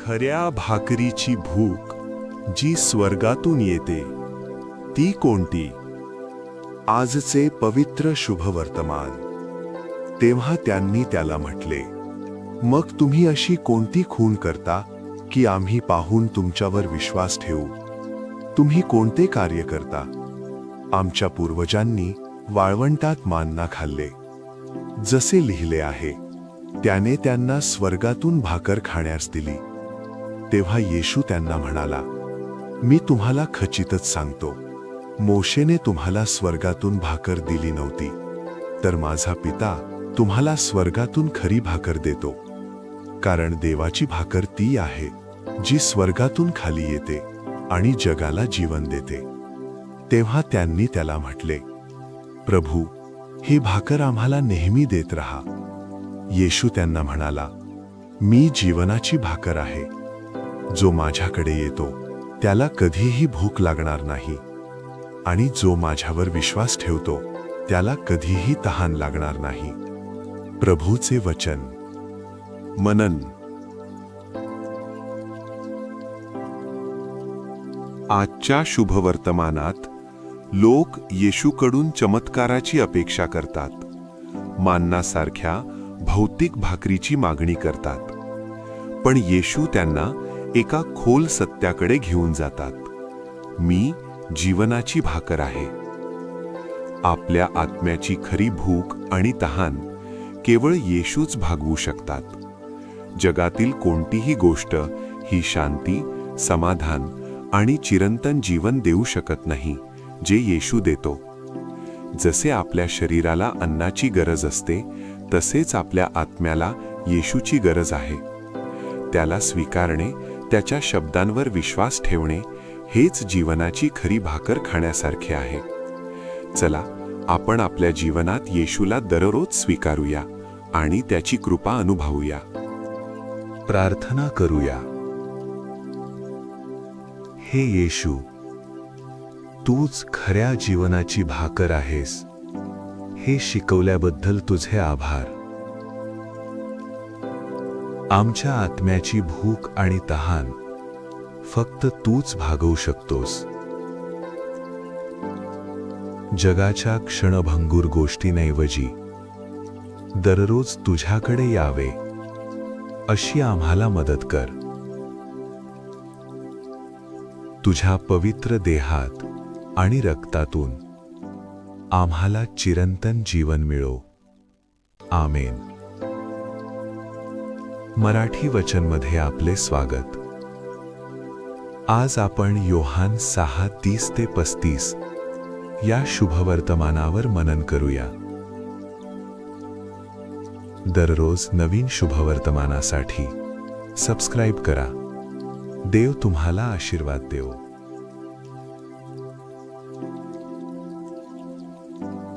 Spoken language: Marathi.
खऱ्या भाकरीची भूक जी स्वर्गातून येते ती कोणती? आजचे पवित्र शुभवर्तमान. तेव्हा त्यांनी त्याला म्हटले, मग तुम्ही अशी कोणती खूण करता की आम्ही पाहून तुमच्यावर विश्वास ठेवू? तुम्ही कोणते कार्य करता? आमच्या पूर्वजांनी वाळवंटात मान्ना खाल्ले, जसे लिहिले आहे, त्याने त्यांना स्वर्गातून भाकर खाण्यास दिली. तेव्हा येशू त्यांना म्हणाला, मी तुम्हाला खचितच सांगतो, मोशेने तुम्हाला स्वर्गातून भाकर दिली नव्हती, तर माझा पिता तुम्हाला स्वर्गातून खरी भाकर देतो. कारण देवाची भाकर ती आहे जी स्वर्गातून खाली येते आणि जगाला जीवन देते. तेव्हा त्यांनी त्याला म्हटले, प्रभू, ही भाकर आम्हाला नेहमी देत राहा. येशू त्यांना म्हणाला, मी जीवनाची भाकर आहे. जो माझ्याकडे येतो त्याला कधीही भूक लागणार नाही, आणि जो माझ्यावर विश्वास ठेवतो त्याला कधीही तहान लागणार नाही. प्रभूचे वचन. मनन. आजच्या शुभवर्तमानात लोक येशूकडून चमत्काराची अपेक्षा करतात. मान्नासारख्या भौतिक भाकरीची मागणी करतात. पण येशू त्यांना एका खोल सत्याकडे घेऊन जातात. मी जीवनाची भाकर आहे. आपल्या आत्म्याची खरी भूक आणि तहान केवळ येशूच भागवू शकतात. जगातील कोणतीही गोष्ट ही शांती, समाधान आणि चिरंतन जीवन देऊ शकत नाही जे येशू देतो. जसे आपल्या शरीराला अन्नाची गरज असते, तसेच आपल्या आत्म्याला येशूची गरज आहे. त्याला स्वीकारणे, त्याच्या शब्दांवर विश्वास ठेवणे हेच जीवनाची खरी भाकर खाण्यासारखे आहे. चला, आपण आपल्या जीवनात येशूला दररोज स्वीकारूया आणि त्याची कृपा अनुभवूया. प्रार्थना करूया. हे येशू, तूच खऱ्या जीवनाची भाकर आहेस. हे शिकवल्याबद्दल तुझे आभार. आमच्या आत्म्याची भूक आणि तहान फक्त तूच भागवू शकतोस. जगाच्या क्षणभंगूर गोष्टींऐवजी दररोज तुझ्याकडे यावे अशी आम्हाला मदत कर. तुझ्या पवित्र देहात आणि रक्तातून आम्हाला चिरंतन जीवन मिळो. आमेन. मराठी वचनमध्ये आपले स्वागत. आज आपण योहान 6:30-35 या शुभवर्तमानावर मनन करूया. दररोज नवीन शुभवर्तमानासाठी सबस्क्राईब करा. देव तुम्हाला आशीर्वाद देवो.